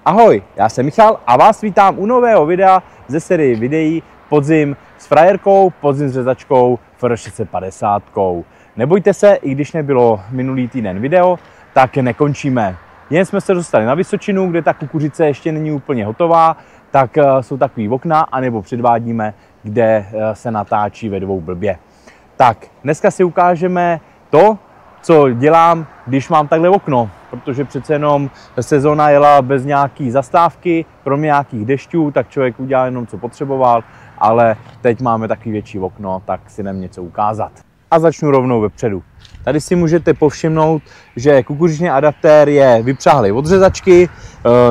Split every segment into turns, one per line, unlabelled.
Ahoj, já jsem Michal a vás vítám u nového videa ze série videí Podzim s frajerkou, podzim s řezačkou FR650. Nebojte se, i když nebylo minulý týden video, tak nekončíme. Jen jsme se dostali na Vysočinu, kde ta kukuřice ještě není úplně hotová, tak jsou takový okna, anebo předvádíme, kde se natáčí ve dvou blbě. Tak, dneska si ukážeme to, co dělám, když mám takhle okno, protože přece jenom sezóna jela bez nějaký zastávky, kromě nějakých dešťů, tak člověk udělal jenom, co potřeboval, ale teď máme takový větší okno, tak si jdem něco ukázat. A začnu rovnou vepředu. Tady si můžete povšimnout, že kukuřičný adaptér je vypřáhlý od řezačky,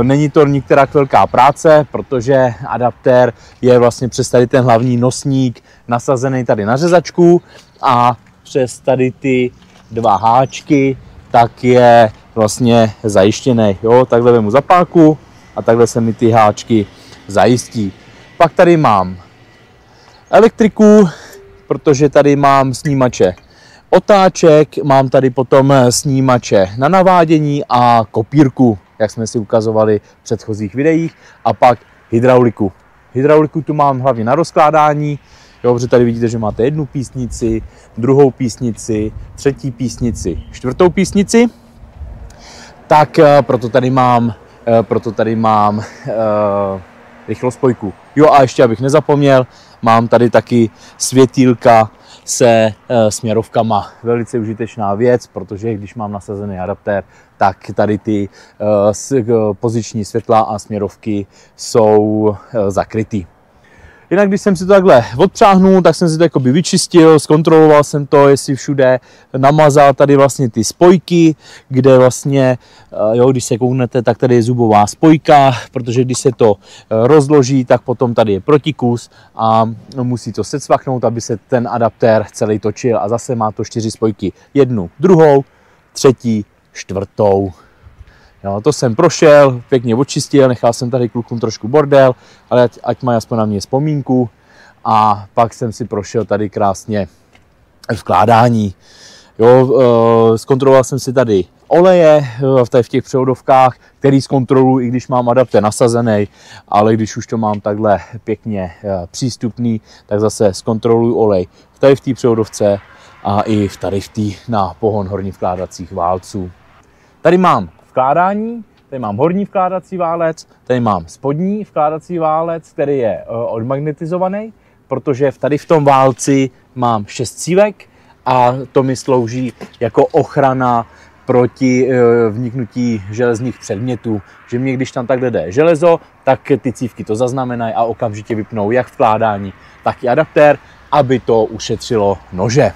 není to nikterak velká práce, protože adaptér je vlastně přes tady ten hlavní nosník nasazený tady na řezačku a přes tady ty dva háčky, tak je vlastně zajištěný. Jo, takhle vemu zapálku a takhle se mi ty háčky zajistí. Pak tady mám elektriku, protože tady mám snímače otáček, mám tady potom snímače na navádění a kopírku, jak jsme si ukazovali v předchozích videích, a pak hydrauliku. Hydrauliku tu mám hlavně na rozkládání, jo, protože tady vidíte, že máte jednu písnici, druhou písnici, třetí písnici, čtvrtou písnici. Tak proto tady mám rychlospojku. Jo, a ještě abych nezapomněl, mám tady taky světýlka se směrovkama. Velice užitečná věc, protože když mám nasazený adaptér, tak tady ty poziční světla a směrovky jsou zakrytý. Jinak, když jsem si to takhle odpřáhnul, tak jsem si to jakoby vyčistil, zkontroloval jsem to, jestli všude, namazal tady vlastně ty spojky, kde vlastně, jo, když se kouknete, tak tady je zubová spojka, protože když se to rozloží, tak potom tady je protikus a musí to secvaknout, aby se ten adaptér celý točil, a zase má to 4 spojky, jednu, druhou, třetí, čtvrtou. Jo, to jsem prošel, pěkně očistil, nechal jsem tady klukům trošku bordel, ale ať mají aspoň na mě vzpomínku. A pak jsem si prošel tady krásně vkládání. Jo, zkontroloval jsem si tady oleje v těch převodovkách, který zkontroluji, i když mám adaptér nasazený, ale když už to mám takhle pěkně přístupný, tak zase zkontroluji olej tady v té převodovce a i tady v té na pohon horních vkládacích válců. Tady mám vkládání, tady mám horní vkládací válec, tady mám spodní vkládací válec, který je odmagnetizovaný, protože tady v tom válci mám 6 cívek a to mi slouží jako ochrana proti vniknutí železných předmětů, že mě, když tam takhle jde železo, tak ty cívky to zaznamenají a okamžitě vypnou jak vkládání, tak i adaptér, aby to ušetřilo nože.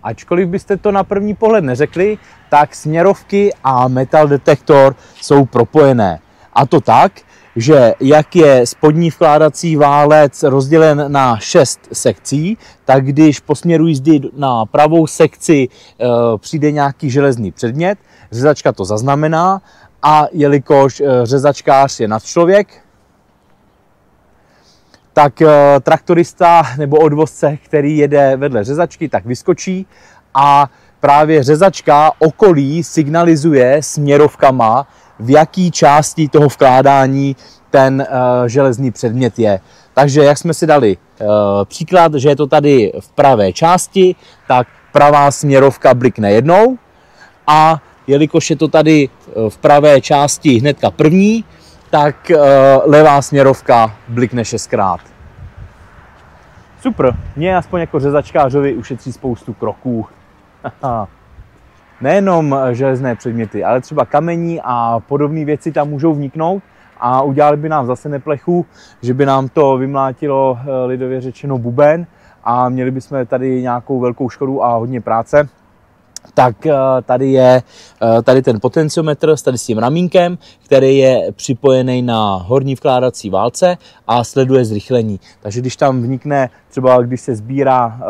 Ačkoliv byste to na první pohled neřekli, tak směrovky a metal detektor jsou propojené. A to tak, že jak je spodní vkládací válec rozdělen na 6 sekcí, tak když po směru jízdy na pravou sekci přijde nějaký železný předmět, řezačka to zaznamená, a jelikož řezačkář je nadčlověk, tak traktorista nebo odvozce, který jede vedle řezačky, tak vyskočí a právě řezačka okolí signalizuje směrovkama, v jaký části toho vkládání ten železný předmět je. Takže jak jsme si dali příklad, že je to tady v pravé části, tak pravá směrovka blikne jednou, a jelikož je to tady v pravé části hnedka první, tak levá směrovka blikne 6krát. Super, mě aspoň jako řezačkářovi ušetří spoustu kroků. Nejenom železné předměty, ale třeba kamení a podobné věci tam můžou vniknout a udělali by nám zase neplechu, že by nám to vymlátilo, lidově řečeno, buben, a měli bychom tady nějakou velkou škodu a hodně práce. Tak tady je tady ten potenciometr tady s tím ramínkem, který je připojený na horní vkládací válce a sleduje zrychlení. Takže když tam vnikne, třeba když se sbírá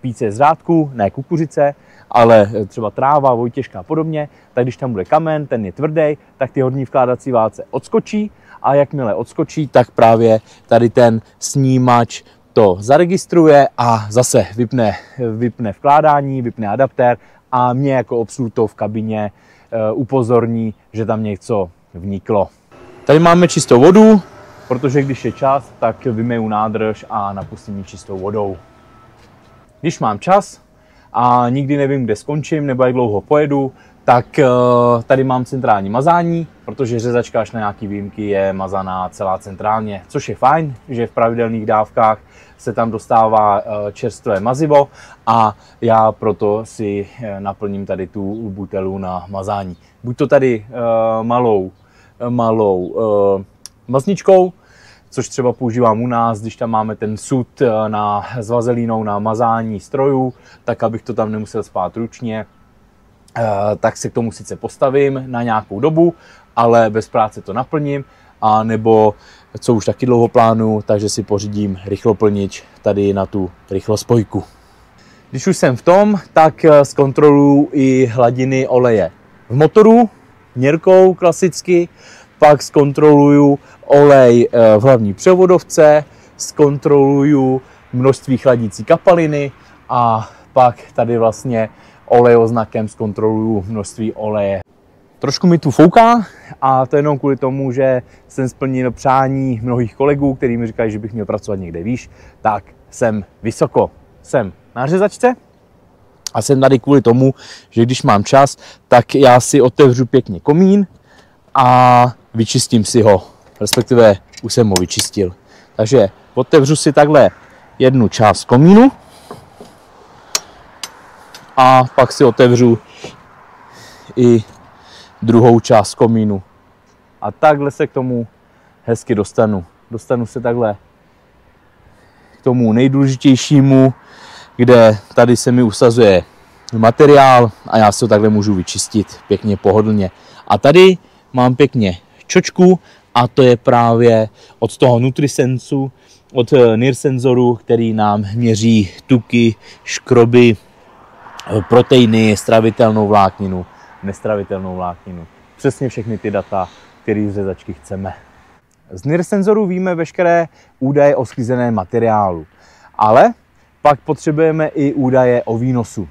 píce z řádku, ne kukuřice, ale třeba tráva, vojtěžka a podobně, tak když tam bude kamen, ten je tvrdý, tak ty horní vkládací válce odskočí, a jakmile odskočí, tak právě tady ten snímač to zaregistruje a zase vypne vkládání, vypne adaptér a mě jako obsluhu v kabině upozorní, že tam něco vniklo. Tady máme čistou vodu, protože když je čas, tak vymeju nádrž a napustím ji čistou vodou. Když mám čas a nikdy nevím, kde skončím nebo jak dlouho pojedu, tak tady mám centrální mazání, protože řezačka až na nějaký výjimky je mazaná celá centrálně, což je fajn, že v pravidelných dávkách se tam dostává čerstvé mazivo a já proto si naplním tady tu butelu na mazání. Buď to tady malou mazničkou, což třeba používám u nás, když tam máme ten sud s vazelínou na mazání strojů, tak abych to tam nemusel spát ručně, tak se k tomu sice postavím na nějakou dobu, ale bez práce to naplním, a nebo co už taky dlouho plánuju, takže si pořídím rychloplnič tady na tu rychlospojku. Když už jsem v tom, tak zkontroluju i hladiny oleje v motoru, měrkou klasicky, pak zkontroluju olej v hlavní převodovce, zkontroluju množství chladící kapaliny a pak tady vlastně olejoznakem zkontroluju množství oleje. Trošku mi tu fouká a to jenom kvůli tomu, že jsem splnil přání mnohých kolegů, kteří mi říkají, že bych měl pracovat někde výš, tak jsem vysoko. Jsem na řezačce a jsem tady kvůli tomu, že když mám čas, tak já si otevřu pěkně komín a vyčistím si ho, respektive už jsem ho vyčistil. Takže otevřu si takhle jednu část komínu a pak si otevřu i druhou část komínu. A takhle se k tomu hezky dostanu. Dostanu se takhle k tomu nejdůležitějšímu, kde tady se mi usazuje materiál a já si to takhle můžu vyčistit pěkně pohodlně. A tady mám pěkně čočku a to je právě od toho NutriSensu, od NIRSensoru, který nám měří tuky, škroby, proteiny, stravitelnou vlákninu, nestravitelnou vlákninu. Přesně všechny ty data, které z řezačky chceme. Z NIRSensoru víme veškeré údaje o sklizeném materiálu, ale pak potřebujeme i údaje o výnosu.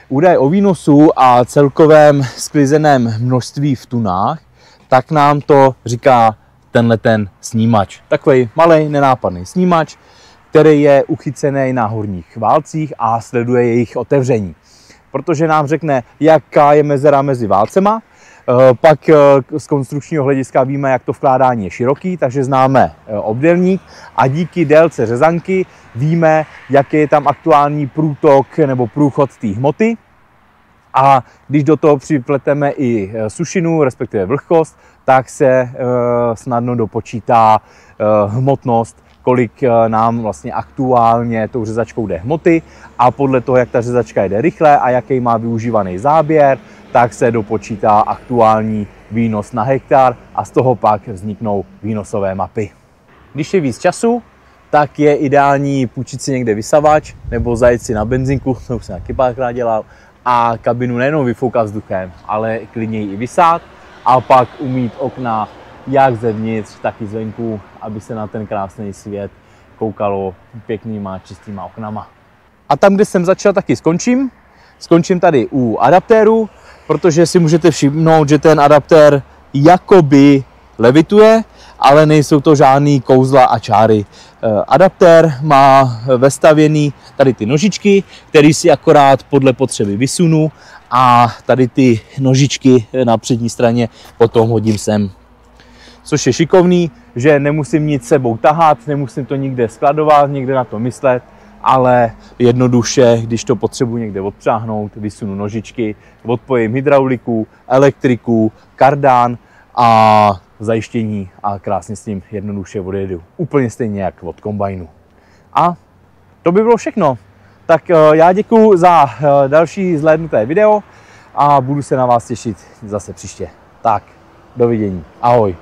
Údaje o výnosu a celkovém sklizeném množství v tunách, tak nám to říká ten snímač. Takový malý nenápadný snímač, který je uchycený na horních válcích a sleduje jejich otevření. Protože nám řekne, jaká je mezera mezi válcema, pak z konstrukčního hlediska víme, jak to vkládání je široký, takže známe obdélník a díky délce řezanky víme, jaký je tam aktuální průtok nebo průchod té hmoty. A když do toho připleteme i sušinu, respektive vlhkost, tak se snadno dopočítá hmotnost, kolik nám vlastně aktuálně tou řezačkou jde hmoty, a podle toho, jak ta řezačka jde rychle a jaký má využívaný záběr, tak se dopočítá aktuální výnos na hektar a z toho pak vzniknou výnosové mapy. Když je víc času, tak je ideální půjčit si někde vysavač nebo zajet si na benzinku, to už jsem taky párkrát dělal, a kabinu nejenom vyfoukat vzduchem, ale klidně i vysát a pak umýt okna jak zevnitř, tak i zvenku, aby se na ten krásný svět koukalo pěknýma, čistýma oknama. A tam, kde jsem začal, taky skončím. Skončím tady u adaptéru, protože si můžete všimnout, že ten adaptér jakoby levituje, ale nejsou to žádný kouzla a čáry. Adaptér má vestavěný tady ty nožičky, které si akorát podle potřeby vysunu, a tady ty nožičky na přední straně potom hodím sem. Což je šikovný, že nemusím nic sebou tahat, nemusím to nikde skladovat, někde na to myslet, ale jednoduše, když to potřebuji někde odpřáhnout, vysunu nožičky, odpojím hydrauliku, elektriku, kardán a zajištění a krásně s tím jednoduše odjedu. Úplně stejně jak od kombajnu. A to by bylo všechno. Tak já děkuji za další zhlédnuté video a budu se na vás těšit zase příště. Tak, dovidění. Ahoj.